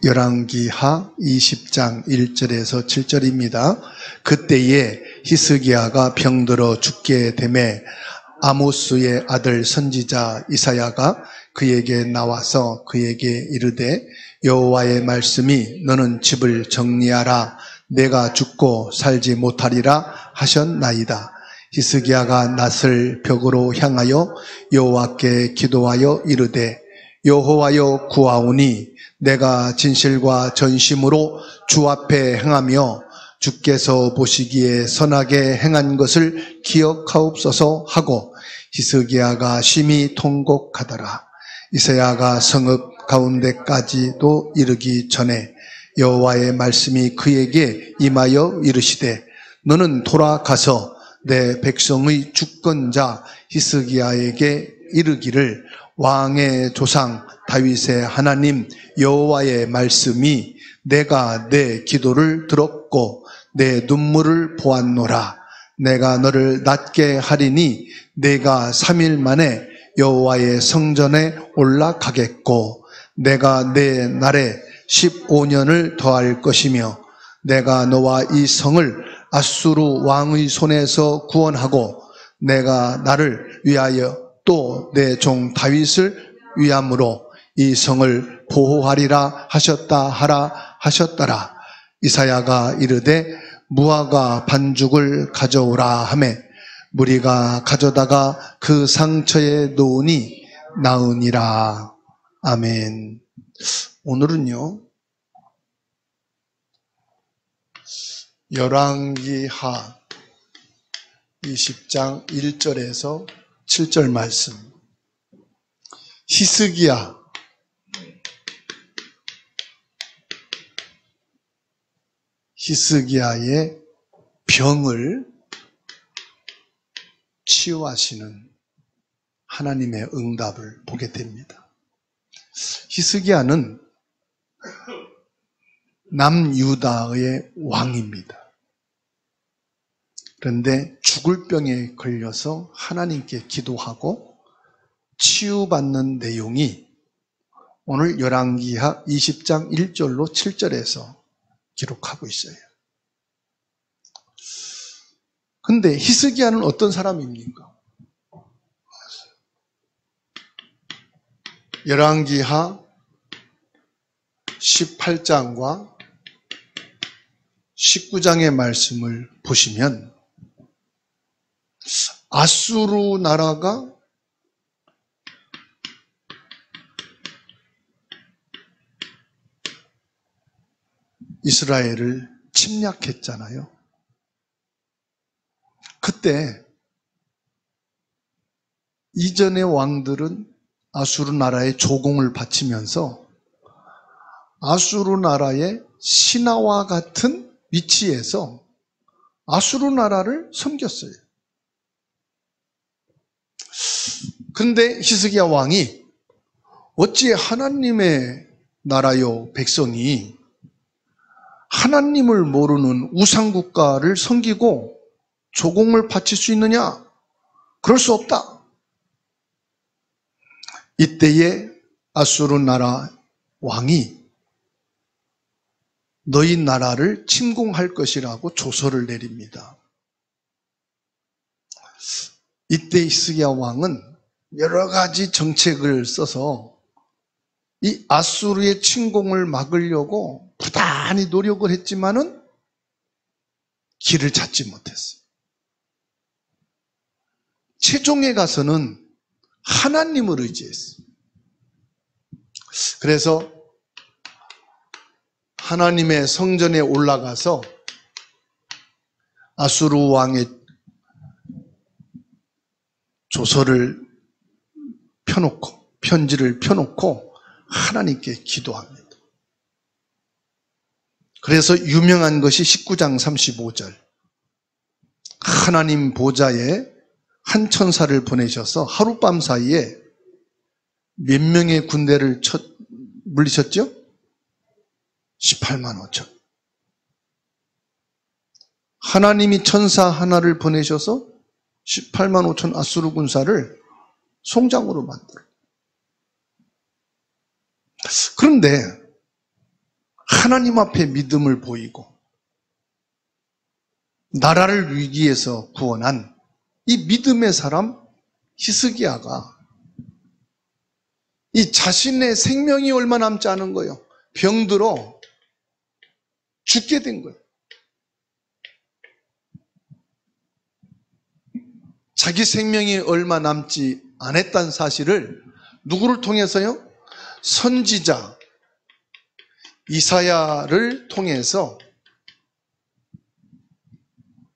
열왕기하 20장 1절에서 7절입니다. 그때에 히스기야가 병들어 죽게 되매 아모스의 아들 선지자 이사야가 그에게 나와서 그에게 이르되 여호와의 말씀이 너는 집을 정리하라 내가 죽고 살지 못하리라 하셨나이다. 히스기야가 낫을 벽으로 향하여 여호와께 기도하여 이르되 여호와여 구하오니 내가 진실과 전심으로 주 앞에 행하며 주께서 보시기에 선하게 행한 것을 기억하옵소서 하고 히스기야가 심히 통곡하더라. 이사야가 성읍 가운데까지도 이르기 전에 여호와의 말씀이 그에게 임하여 이르시되 너는 돌아가서 내 백성의 주권자 히스기야에게 이르기를 왕의 조상 다윗의 하나님 여호와의 말씀이 내가 내 기도를 들었고 내 눈물을 보았노라. 내가 너를 낫게 하리니 내가 3일 만에 여호와의 성전에 올라가겠고 내가 내 날에 15년을 더할 것이며 내가 너와 이 성을 아수르 왕의 손에서 구원하고 내가 나를 위하여 또 내 종 다윗을 위함으로 이 성을 보호하리라 하셨다 하라 하셨더라. 이사야가 이르되 무화과 반죽을 가져오라 하매 무리가 가져다가 그 상처에 놓으니 나으니라. 아멘. 오늘은요 열왕기하 20장 1절에서 7절 말씀. 히스기야의 병을 치유하시는 하나님의 응답을 보게 됩니다. 히스기야는 남유다의 왕입니다. 그런데 죽을 병에 걸려서 하나님께 기도하고 치유받는 내용이 오늘 열왕기하 20장 1절로 7절에서 기록하고 있어요. 근데 히스기야는 어떤 사람입니까? 열왕기하 18장과 19장의 말씀을 보시면 아수르 나라가 이스라엘을 침략했잖아요. 그때 이전의 왕들은 아수르 나라에 조공을 바치면서 아수르 나라의 신하와 같은 위치에서 아수르 나라를 섬겼어요. 그런데 히스기야 왕이 어찌 하나님의 나라요 백성이 하나님을 모르는 우상국가를 섬기고 조공을 바칠 수 있느냐? 그럴 수 없다. 이때에 아수르 나라 왕이 너희 나라를 침공할 것이라고 조서를 내립니다. 이때 히스기야 왕은 여러 가지 정책을 써서 이 아수르의 침공을 막으려고 부단히 노력을 했지만은 길을 찾지 못했어요. 최종에 가서는 하나님을 의지했어요. 그래서 하나님의 성전에 올라가서 아수르 왕의 조서를 펴놓고 편지를 펴놓고 하나님께 기도합니다. 그래서 유명한 것이 19장 35절. 하나님 보좌에 한 천사를 보내셔서 하룻밤 사이에 몇 명의 군대를 물리셨죠? 18만 5천. 하나님이 천사 하나를 보내셔서 18만 5천 아수르 군사를 송장으로 만들어. 그런데 하나님 앞에 믿음을 보이고 나라를 위기에서 구원한 이 믿음의 사람 히스기야가 이 자신의 생명이 얼마 남지 않은 거예요. 병들어 죽게 된 거예요. 자기 생명이 얼마 남지 않았다는 사실을 누구를 통해서요? 선지자 이사야를 통해서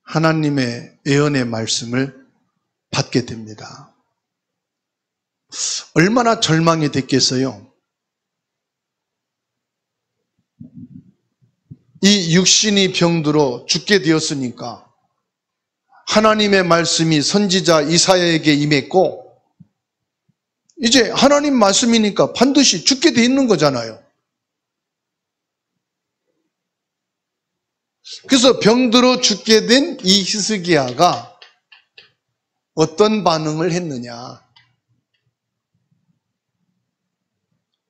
하나님의 예언의 말씀을 받게 됩니다. 얼마나 절망이 됐겠어요? 이 육신이 병들어 죽게 되었으니까 하나님의 말씀이 선지자 이사야에게 임했고 이제 하나님 말씀이니까 반드시 죽게 돼 있는 거잖아요. 그래서 병들어 죽게 된 이 히스기야가 어떤 반응을 했느냐?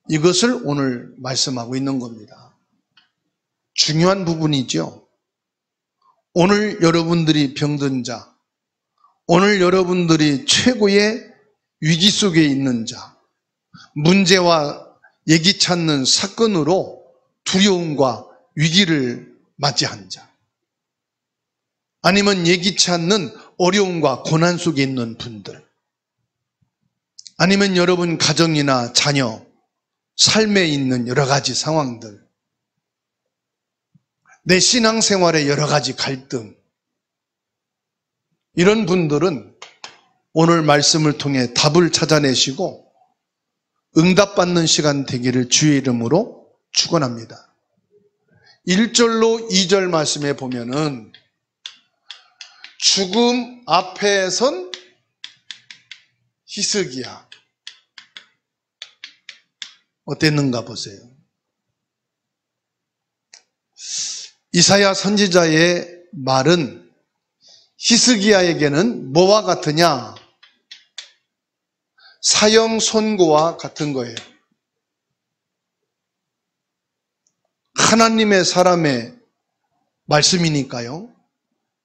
이것을 오늘 말씀하고 있는 겁니다. 중요한 부분이죠. 오늘 여러분들이 병든 자, 오늘 여러분들이 최고의 위기 속에 있는 자, 문제와 예기치 않는 사건으로 두려움과 위기를 맞이한 자, 아니면 예기치 않는 어려움과 고난 속에 있는 분들, 아니면 여러분 가정이나 자녀, 삶에 있는 여러 가지 상황들, 내 신앙생활의 여러 가지 갈등, 이런 분들은 오늘 말씀을 통해 답을 찾아내시고 응답받는 시간 되기를 주의 이름으로 축원합니다. 1절로 2절 말씀에 보면은 죽음 앞에 선 히스기야 어땠는가 보세요. 이사야 선지자의 말은 히스기야에게는 뭐와 같으냐? 사형 선고와 같은 거예요. 하나님의 사람의 말씀이니까요.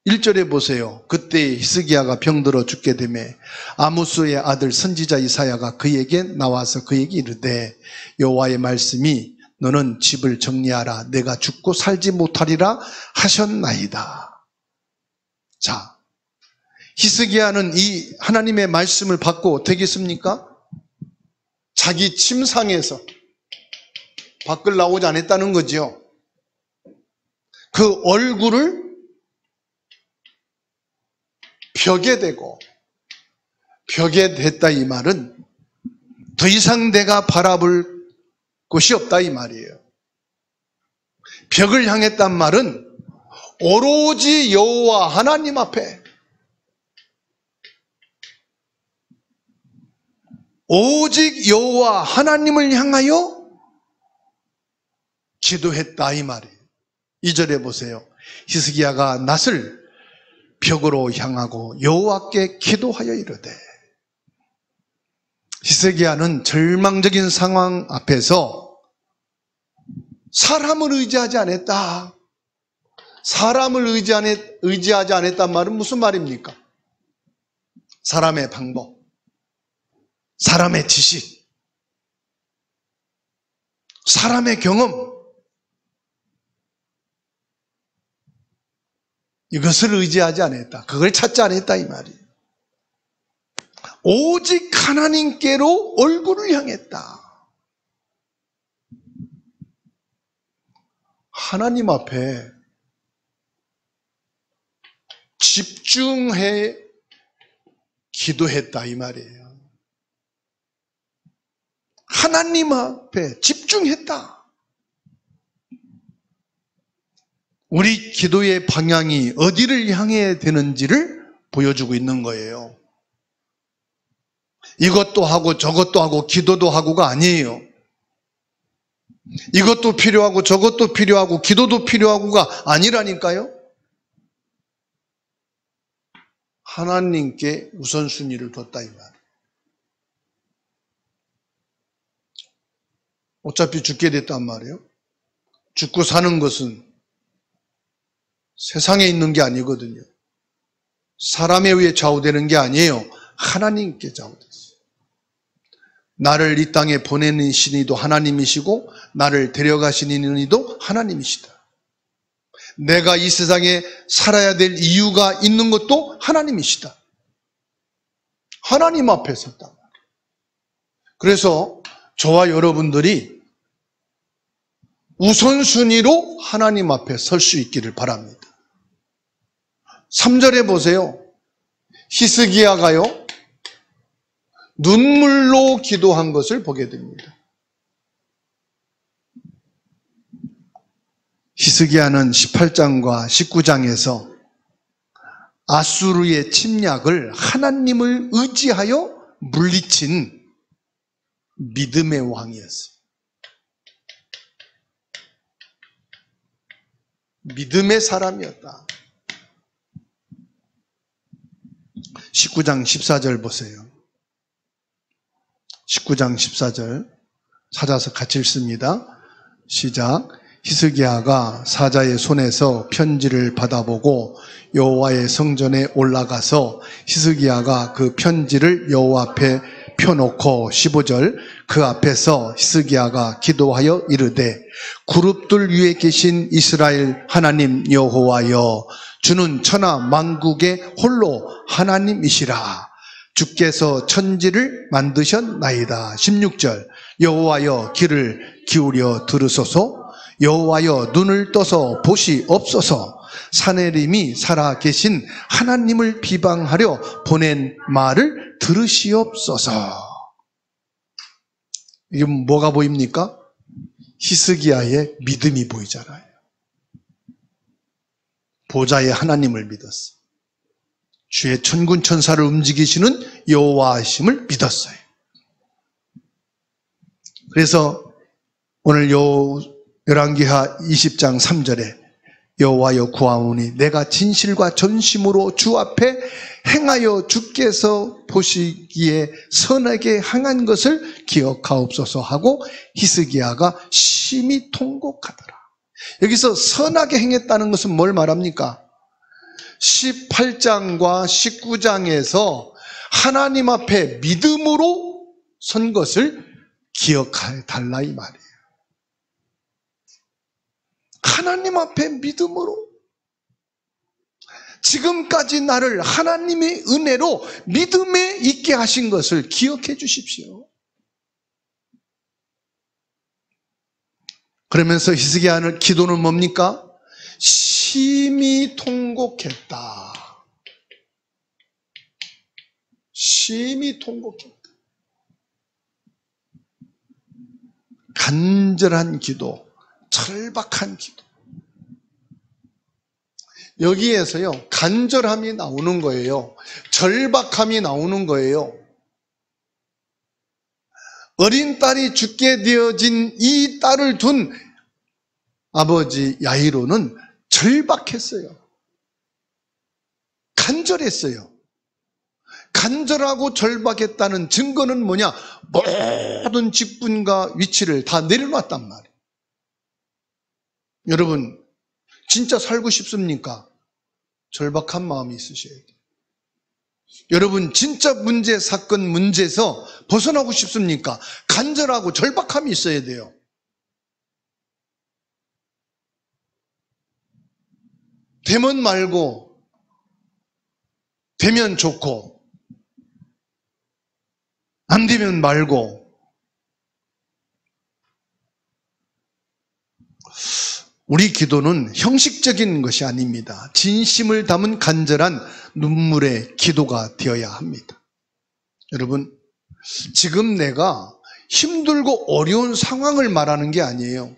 1절에 보세요. 그때 히스기야가 병들어 죽게 되매 아모스의 아들 선지자 이사야가 그에게 나와서 그에게 이르되 여호와의 말씀이 너는 집을 정리하라 내가 죽고 살지 못하리라 하셨나이다. 자, 히스기야는 이 하나님의 말씀을 받고 어떻게 했습니까? 자기 침상에서 밖을 나오지 않았다는 거죠. 그 얼굴을 벽에 대고 벽에 댔다 이 말은 더 이상 내가 바라볼 곳이 없다 이 말이에요. 벽을 향했단 말은 오로지 여호와 하나님 앞에 오직 여호와 하나님을 향하여 기도했다 이 말이에요. 2절에 보세요. 히스기야가 낯을 벽으로 향하고 여호와께 기도하여 이르되 히스기야는 절망적인 상황 앞에서 사람을 의지하지 않았다. 사람을 의지하지 않았단 말은 무슨 말입니까? 사람의 방법, 사람의 지식, 사람의 경험, 이것을 의지하지 않았다. 그걸 찾지 않았다 이 말이에요. 오직 하나님께로 얼굴을 향했다. 하나님 앞에 집중해 기도했다 이 말이에요. 하나님 앞에 집중했다. 우리 기도의 방향이 어디를 향해야 되는지를 보여주고 있는 거예요. 이것도 하고 저것도 하고 기도도 하고가 아니에요. 이것도 필요하고 저것도 필요하고 기도도 필요하고가 아니라니까요. 하나님께 우선순위를 뒀다 이 말. 어차피 죽게 됐단 말이에요. 죽고 사는 것은 세상에 있는 게 아니거든요. 사람에 의해 좌우되는 게 아니에요. 하나님께 좌우됐어요. 나를 이 땅에 보내신 이도 하나님이시고 나를 데려가시는 이도 하나님이시다. 내가 이 세상에 살아야 될 이유가 있는 것도 하나님이시다. 하나님 앞에 섰다. 그래서 저와 여러분들이 우선순위로 하나님 앞에 설 수 있기를 바랍니다. 3절에 보세요. 히스기야가요, 눈물로 기도한 것을 보게 됩니다. 히스기야는 18장과 19장에서 아수르의 침략을 하나님을 의지하여 물리친 믿음의 왕이었어요. 믿음의 사람이었다. 19장 14절 보세요. 19장 14절 찾아서 같이 읽습니다. 시작. 히스기야가 사자의 손에서 편지를 받아보고 여호와의 성전에 올라가서 히스기야가 그 편지를 여호와 앞에 펴놓고 15절 그 앞에서 히스기야가 기도하여 이르되 그룹들 위에 계신 이스라엘 하나님 여호와여 주는 천하 만국의 홀로 하나님이시라. 주께서 천지를 만드셨나이다. 16절 여호와여 귀를 기울여 들으소서. 여호와여 눈을 떠서 보시옵소서. 사내림이 살아계신 하나님을 비방하려 보낸 말을 들으시옵소서. 이게 뭐가 보입니까? 히스기야의 믿음이 보이잖아요. 보좌의 하나님을 믿었어. 주의 천군 천사를 움직이시는 여호와이심을 믿었어요. 그래서 오늘 열왕기하 20장 3절에 여호와여 구하오니 내가 진실과 전심으로 주 앞에 행하여 주께서 보시기에 선하게 행한 것을 기억하옵소서 하고 히스기야가 심히 통곡하더라. 여기서 선하게 행했다는 것은 뭘 말합니까? 18장과 19장에서 하나님 앞에 믿음으로 선 것을 기억해 달라 이 말이에요. 하나님 앞에 믿음으로 지금까지 나를 하나님의 은혜로 믿음에 있게 하신 것을 기억해 주십시오. 그러면서 히스기야의 기도는 뭡니까? 심히 통곡했다. 심히 통곡했다. 간절한 기도, 절박한 기도. 여기에서요, 간절함이 나오는 거예요. 절박함이 나오는 거예요. 어린 딸이 죽게 되어진 이 딸을 둔 아버지 야이로는 절박했어요. 간절했어요. 간절하고 절박했다는 증거는 뭐냐? 모든 직분과 위치를 다 내려놨단 말이에요. 여러분, 진짜 살고 싶습니까? 절박한 마음이 있으셔야 돼요. 여러분, 진짜 문제, 사건, 문제에서 벗어나고 싶습니까? 간절하고 절박함이 있어야 돼요. 되면 말고, 되면 좋고, 안 되면 말고. 우리 기도는 형식적인 것이 아닙니다. 진심을 담은 간절한 눈물의 기도가 되어야 합니다. 여러분, 지금 내가 힘들고 어려운 상황을 말하는 게 아니에요.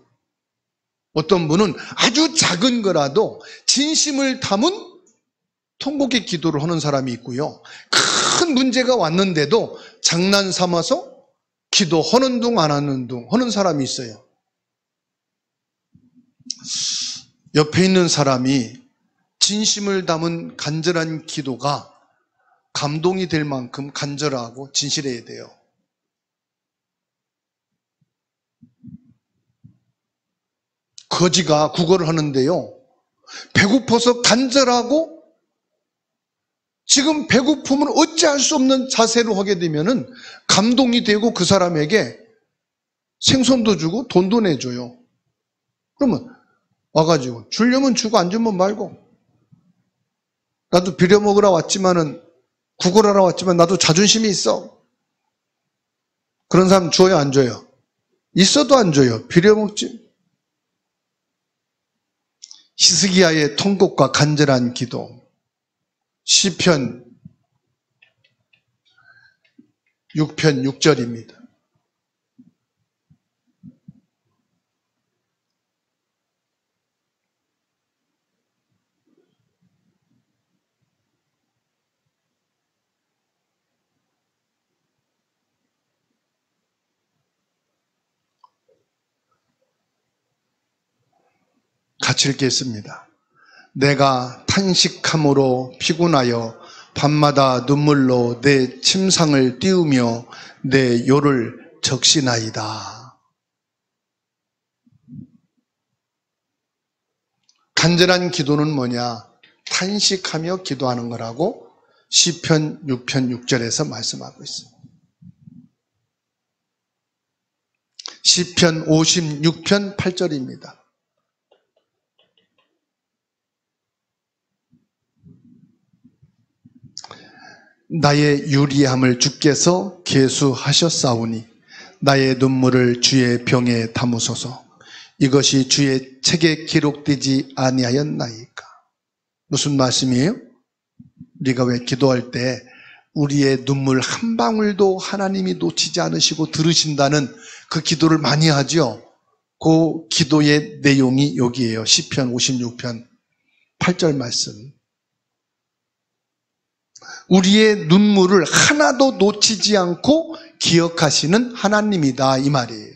어떤 분은 아주 작은 거라도 진심을 담은 통곡의 기도를 하는 사람이 있고요. 큰 문제가 왔는데도 장난 삼아서 기도하는 둥 안 하는 둥 하는 사람이 있어요. 옆에 있는 사람이 진심을 담은 간절한 기도가 감동이 될 만큼 간절하고 진실해야 돼요. 거지가 구걸을 하는데요, 배고파서 간절하고 지금 배고픔을 어찌할 수 없는 자세로 하게 되면은 감동이 되고 그 사람에게 생선도 주고 돈도 내줘요. 그러면 와가지고 주려면 주고 안 주면 말고, 나도 비려먹으러 왔지만은, 구걸하러 왔지만 나도 자존심이 있어. 그런 사람 줘요, 안 줘요? 있어도 안 줘요. 비려먹지. 히스기야의 통곡과 간절한 기도. 시편 6편 6절입니다. 같이 읽겠습니다. 내가 탄식함으로 피곤하여 밤마다 눈물로 내 침상을 띄우며 내 요를 적시나이다. 간절한 기도는 뭐냐? 탄식하며 기도하는 거라고 시편 6편 6절에서 말씀하고 있습니다. 시편 56편 8절입니다. 나의 유리함을 주께서 계수하셨사오니 나의 눈물을 주의 병에 담으소서. 이것이 주의 책에 기록되지 아니하였나이까. 무슨 말씀이에요? 우리가 왜 기도할 때 우리의 눈물 한 방울도 하나님이 놓치지 않으시고 들으신다는 그 기도를 많이 하죠. 그 기도의 내용이 여기에요. 시편 56편 8절 말씀. 우리의 눈물을 하나도 놓치지 않고 기억하시는 하나님이다, 이 말이에요.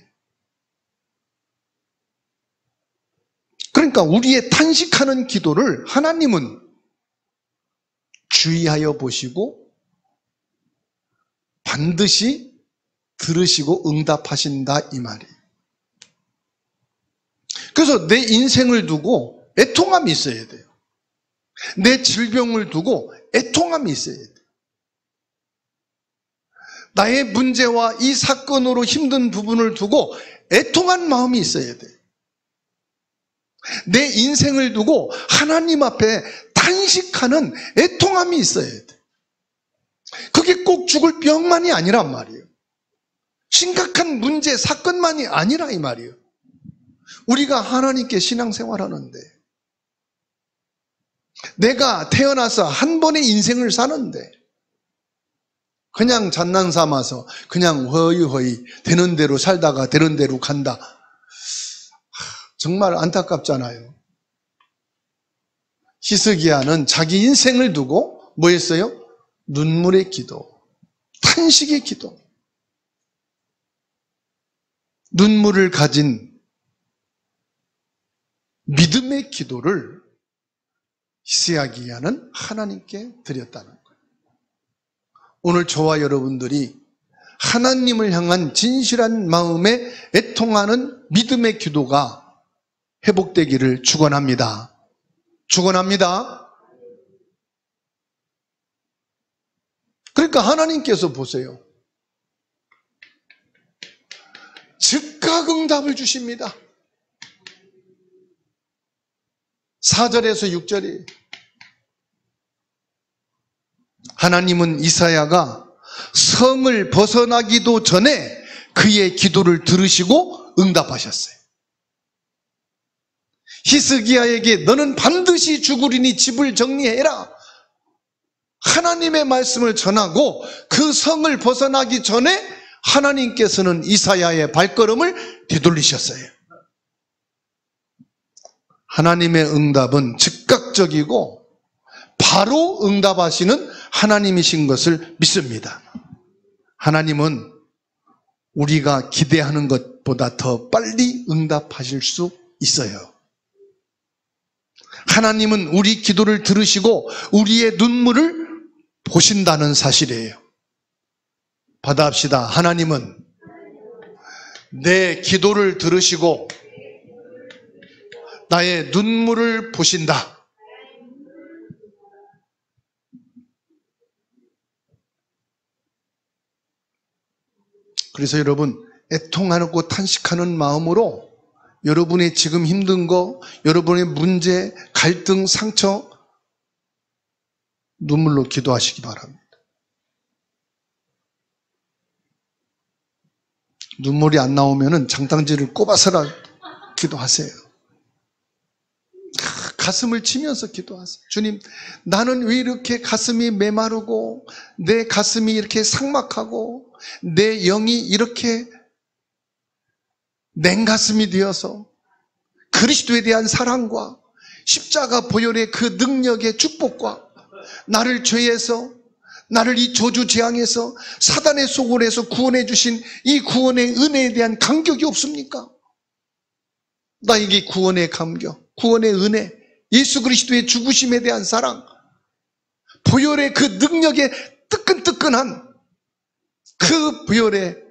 그러니까 우리의 탄식하는 기도를 하나님은 주의하여 보시고 반드시 들으시고 응답하신다, 이 말이에요. 그래서 내 인생을 두고 애통함이 있어야 돼요. 내 질병을 두고 애통함이 있어야 돼. 나의 문제와 이 사건으로 힘든 부분을 두고 애통한 마음이 있어야 돼. 내 인생을 두고 하나님 앞에 탄식하는 애통함이 있어야 돼. 그게 꼭 죽을 병만이 아니란 말이에요. 심각한 문제, 사건만이 아니라 이 말이에요. 우리가 하나님께 신앙생활하는데, 내가 태어나서 한 번의 인생을 사는데 그냥 장난삼아서 그냥 허이허이 되는 대로 살다가 되는 대로 간다. 정말 안타깝잖아요. 히스기야는 자기 인생을 두고 뭐 했어요? 눈물의 기도, 탄식의 기도. 눈물을 가진 믿음의 기도를 히스기야는 하나님께 드렸다는 거예요. 오늘 저와 여러분들이 하나님을 향한 진실한 마음에 애통하는 믿음의 기도가 회복되기를 축원합니다. 축원합니다. 그러니까 하나님께서 보세요. 즉각 응답을 주십니다. 4절에서 6절이 하나님은 이사야가 성을 벗어나기도 전에 그의 기도를 들으시고 응답하셨어요. 히스기야에게 너는 반드시 죽으리니 집을 정리해라. 하나님의 말씀을 전하고 그 성을 벗어나기 전에 하나님께서는 이사야의 발걸음을 되돌리셨어요. 하나님의 응답은 즉각적이고 바로 응답하시는 하나님이신 것을 믿습니다. 하나님은 우리가 기대하는 것보다 더 빨리 응답하실 수 있어요. 하나님은 우리 기도를 들으시고 우리의 눈물을 보신다는 사실이에요. 받아합시다. 하나님은 내 기도를 들으시고 나의 눈물을 보신다. 그래서 여러분, 애통하고 탄식하는 마음으로 여러분의 지금 힘든 거, 여러분의 문제, 갈등, 상처 눈물로 기도하시기 바랍니다. 눈물이 안 나오면은 장단지를 꼽아서라 기도하세요. 가슴을 치면서 기도하세요. 주님, 나는 왜 이렇게 가슴이 메마르고 내 가슴이 이렇게 삭막하고 내 영이 이렇게 냉가슴이 되어서 그리스도에 대한 사랑과 십자가 보혈의 그 능력의 축복과 나를 죄에서, 나를 이 저주 재앙에서, 사단의 소굴에서 구원해 주신 이 구원의 은혜에 대한 감격이 없습니까? 나에게 구원의 감격, 구원의 은혜, 예수 그리스도의 죽으심에 대한 사랑, 보혈의 그 능력의 뜨끈뜨끈한 그 보혈의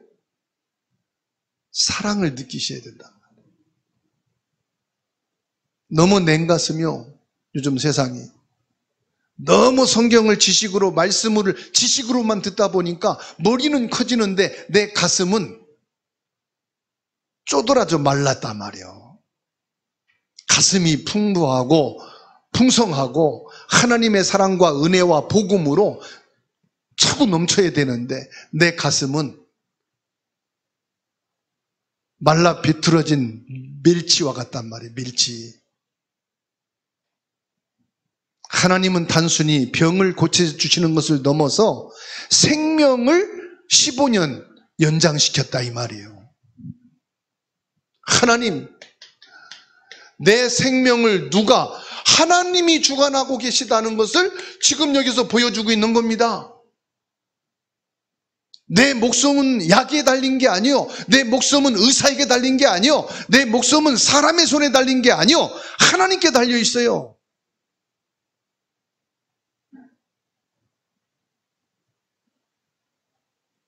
사랑을 느끼셔야 된다. 너무 냉가슴이요, 요즘 세상이. 너무 성경을 지식으로, 말씀을 지식으로만 듣다 보니까 머리는 커지는데 내 가슴은 쪼들어져 말랐단 말이에요. 가슴이 풍부하고 풍성하고 하나님의 사랑과 은혜와 복음으로 차고 넘쳐야 되는데 내 가슴은 말라 비틀어진 멸치와 같단 말이에요. 멸치. 하나님은 단순히 병을 고쳐주시는 것을 넘어서 생명을 15년 연장시켰다 이 말이에요. 하나님, 내 생명을 누가, 하나님이 주관하고 계시다는 것을 지금 여기서 보여주고 있는 겁니다. 내 목숨은 약에 달린 게 아니요, 내 목숨은 의사에게 달린 게 아니요, 내 목숨은 사람의 손에 달린 게 아니요, 하나님께 달려 있어요.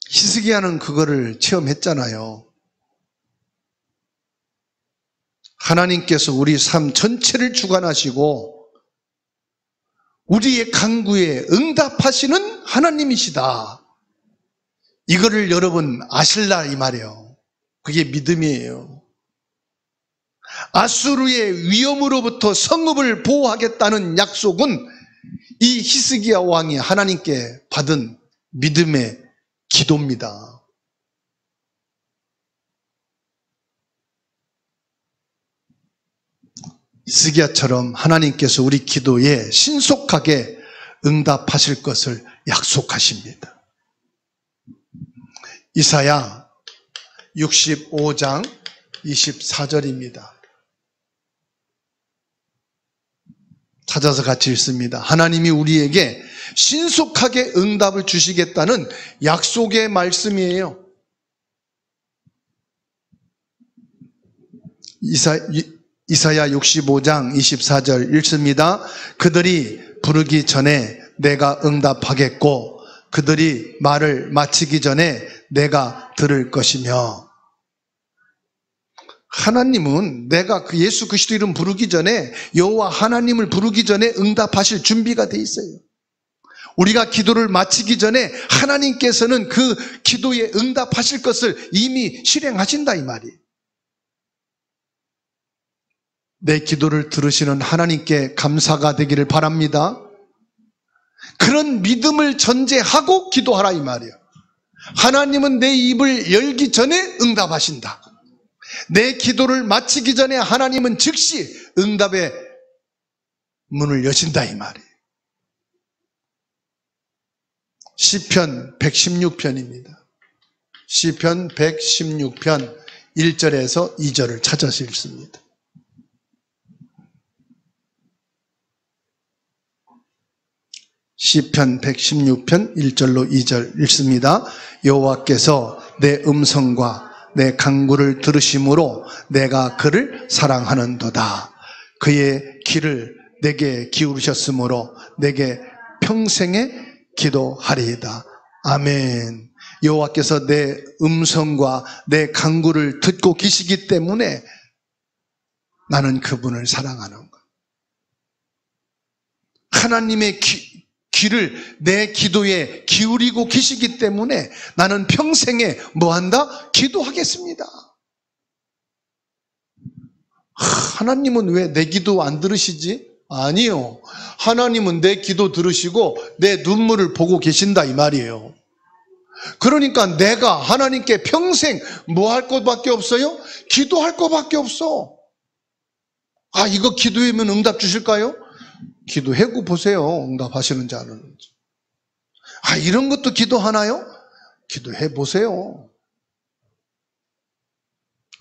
히스기야는 그거를 체험했잖아요. 하나님께서 우리 삶 전체를 주관하시고 우리의 간구에 응답하시는 하나님이시다. 이거를 여러분 아실라 이 말이에요. 그게 믿음이에요. 아수르의 위험으로부터 성읍을 보호하겠다는 약속은 이 히스기야 왕이 하나님께 받은 믿음의 기도입니다. 히스기야처럼 하나님께서 우리 기도에 신속하게 응답하실 것을 약속하십니다. 이사야 65장 24절입니다. 찾아서 같이 읽습니다. 하나님이 우리에게 신속하게 응답을 주시겠다는 약속의 말씀이에요. 이사야 65장 24절 읽습니다. 그들이 부르기 전에 내가 응답하겠고 그들이 말을 마치기 전에 내가 들을 것이며, 하나님은 내가 그 예수 그리스도 이름 부르기 전에, 여호와 하나님을 부르기 전에 응답하실 준비가 돼 있어요. 우리가 기도를 마치기 전에 하나님께서는 그 기도에 응답하실 것을 이미 실행하신다 이 말이에요. 내 기도를 들으시는 하나님께 감사가 되기를 바랍니다. 그런 믿음을 전제하고 기도하라 이 말이에요. 하나님은 내 입을 열기 전에 응답하신다. 내 기도를 마치기 전에 하나님은 즉시 응답의 문을 여신다 이 말이에요. 시편 116편입니다. 시편 116편 1절에서 2절을 찾아서 읽습니다. 시편 116편 1절로 2절 읽습니다. 여호와께서 내 음성과 내 간구를 들으심으로 내가 그를 사랑하는도다. 그의 귀를 내게 기울이셨으므로 내게 평생에 기도하리이다. 아멘. 여호와께서 내 음성과 내 간구를 듣고 계시기 때문에 나는 그분을 사랑하는 것. 하나님의 귀를 내 기도에 기울이고 계시기 때문에 나는 평생에 뭐한다? 기도하겠습니다. 하나님은 왜 내 기도 안 들으시지? 아니요. 하나님은 내 기도 들으시고 내 눈물을 보고 계신다 이 말이에요. 그러니까 내가 하나님께 평생 뭐 할 것밖에 없어요? 기도할 것밖에 없어. 아, 이거 기도하면 응답 주실까요? 기도해고 보세요. 응답하시는지 안 하는지. 아, 이런 것도 기도하나요? 기도해 보세요.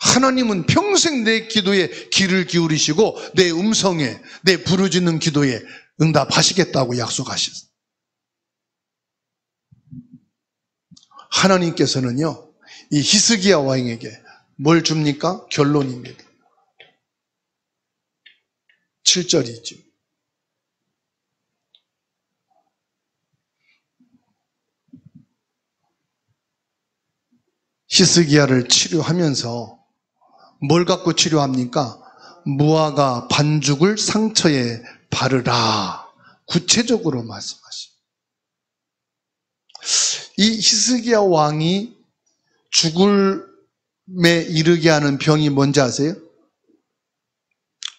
하나님은 평생 내 기도에 귀를 기울이시고 내 음성에, 내 부르짖는 기도에 응답하시겠다고 약속하셨어요. 하나님께서는요, 이 히스기야 왕에게 뭘 줍니까? 결론입니다. 7절이죠. 히스기야를 치료하면서 뭘 갖고 치료합니까? 무화과 반죽을 상처에 바르라. 구체적으로 말씀하십니다. 이 히스기야 왕이 죽음에 이르게 하는 병이 뭔지 아세요?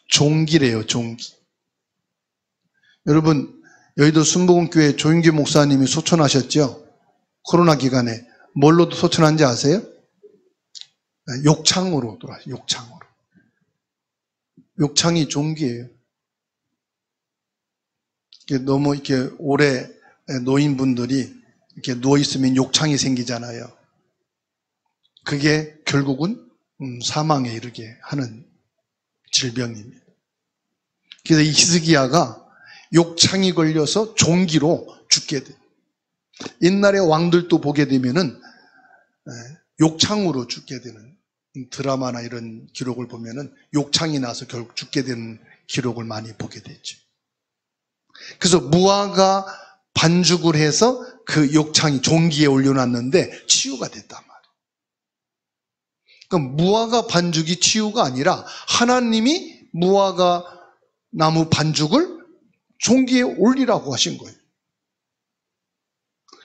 종기래요, 종기. 여러분, 여의도 순복음교회 조인규 목사님이 소천하셨죠? 코로나 기간에. 뭘로 소천한지 아세요? 욕창으로 돌아가요, 욕창으로. 욕창이 종기예요. 너무 이렇게 오래 노인분들이 이렇게 누워있으면 욕창이 생기잖아요. 그게 결국은 사망에 이르게 하는 질병입니다. 그래서 이 히스기야가 욕창이 걸려서 종기로 죽게 돼요. 옛날에 왕들도 보게 되면은 욕창으로 죽게 되는 드라마나 이런 기록을 보면은 욕창이 나서 결국 죽게 되는 기록을 많이 보게 되죠. 그래서 무화과 반죽을 해서 그 욕창이 종기에 올려놨는데 치유가 됐단 말이에요. 그러니까 무화과 반죽이 치유가 아니라 하나님이 무화과 나무 반죽을 종기에 올리라고 하신 거예요.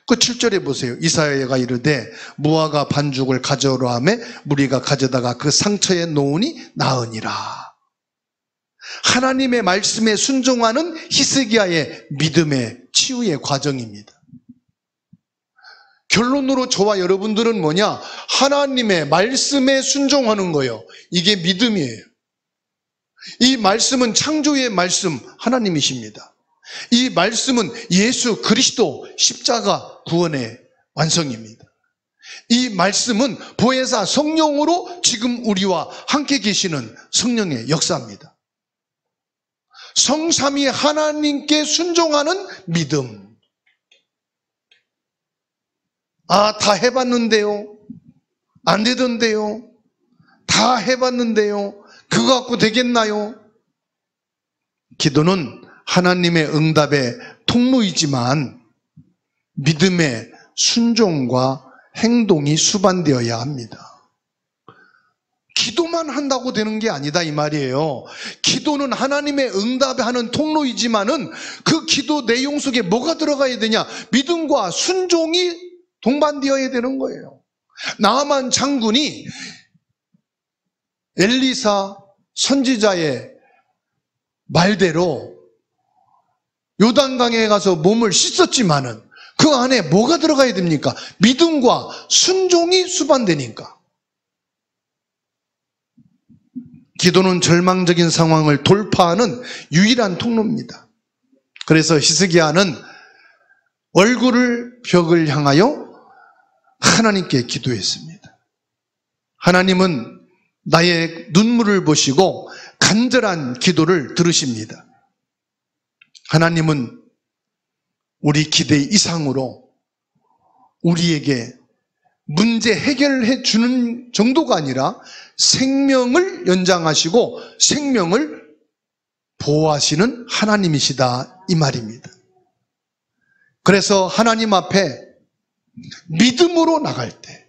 그 7절에 보세요. 이사야가 이르되 무화과 반죽을 가져오라 하매 무리가 가져다가 그 상처에 놓으니 나으니라. 하나님의 말씀에 순종하는 히스기야의 믿음의 치유의 과정입니다. 결론으로 저와 여러분들은 뭐냐? 하나님의 말씀에 순종하는 거예요. 이게 믿음이에요. 이 말씀은 창조의 말씀 하나님이십니다. 이 말씀은 예수 그리스도 십자가 구원의 완성입니다. 이 말씀은 보혜사 성령으로 지금 우리와 함께 계시는 성령의 역사입니다. 성삼위 하나님께 순종하는 믿음. 아, 다 해봤는데요. 안 되던데요. 다 해봤는데요. 그거 갖고 되겠나요? 기도는 하나님의 응답의 통로이지만 믿음의 순종과 행동이 수반되어야 합니다. 기도만 한다고 되는 게 아니다 이 말이에요. 기도는 하나님의 응답하는 통로이지만은 그 기도 내용 속에 뭐가 들어가야 되냐? 믿음과 순종이 동반되어야 되는 거예요. 나아만 장군이 엘리사 선지자의 말대로 요단강에 가서 몸을 씻었지만은 그 안에 뭐가 들어가야 됩니까? 믿음과 순종이 수반되니까. 기도는 절망적인 상황을 돌파하는 유일한 통로입니다. 그래서 히스기야는 얼굴을 벽을 향하여 하나님께 기도했습니다. 하나님은 나의 눈물을 보시고 간절한 기도를 들으십니다. 하나님은 우리 기대 이상으로 우리에게 문제 해결해 주는 정도가 아니라 생명을 연장하시고 생명을 보호하시는 하나님이시다 이 말입니다. 그래서 하나님 앞에 믿음으로 나갈 때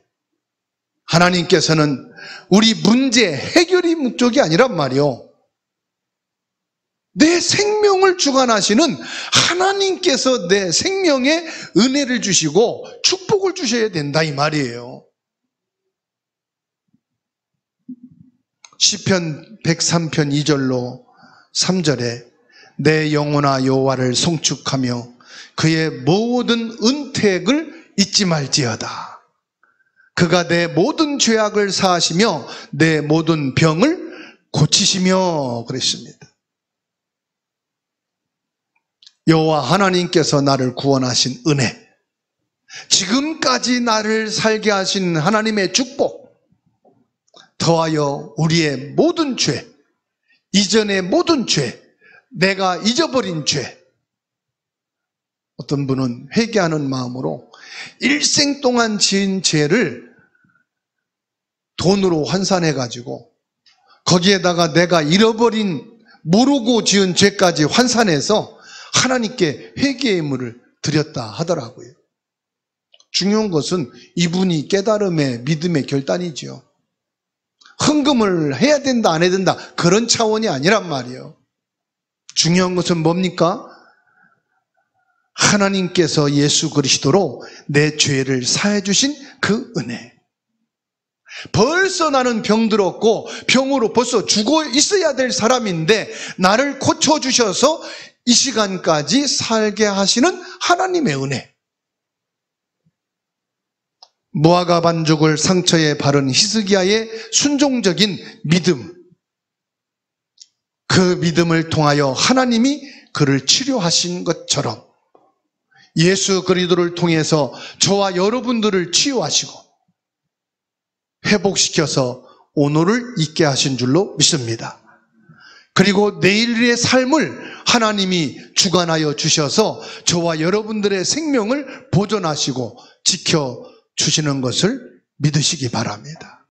하나님께서는 우리 문제 해결이 목적이 아니란 말이요. 내 생명을 주관하시는 하나님께서 내 생명에 은혜를 주시고 축복을 주셔야 된다 이 말이에요. 시편 103편 2절로 3절에 내 영혼아 여호와를 송축하며 그의 모든 은택을 잊지 말지어다. 그가 내 모든 죄악을 사하시며 내 모든 병을 고치시며 그랬습니다. 여호와 하나님께서 나를 구원하신 은혜, 지금까지 나를 살게 하신 하나님의 축복, 더하여 우리의 모든 죄, 이전의 모든 죄, 내가 잊어버린 죄, 어떤 분은 회개하는 마음으로 일생 동안 지은 죄를 돈으로 환산해가지고 거기에다가 내가 잃어버린 모르고 지은 죄까지 환산해서 하나님께 회개의 물을 드렸다 하더라고요. 중요한 것은 이분이 깨달음의 믿음의 결단이죠. 헌금을 해야 된다 안 해야 된다 그런 차원이 아니란 말이에요. 중요한 것은 뭡니까? 하나님께서 예수 그리스도로 내 죄를 사해 주신 그 은혜. 벌써 나는 병들었고 병으로 벌써 죽어 있어야 될 사람인데 나를 고쳐주셔서 이 시간까지 살게 하시는 하나님의 은혜. 무화과 반죽을 상처에 바른 히스기야의 순종적인 믿음, 그 믿음을 통하여 하나님이 그를 치료하신 것처럼 예수 그리스도를 통해서 저와 여러분들을 치유하시고 회복시켜서 오늘을 있게 하신 줄로 믿습니다. 그리고 내일의 삶을 하나님이 주관하여 주셔서 저와 여러분들의 생명을 보존하시고 지켜주시는 것을 믿으시기 바랍니다.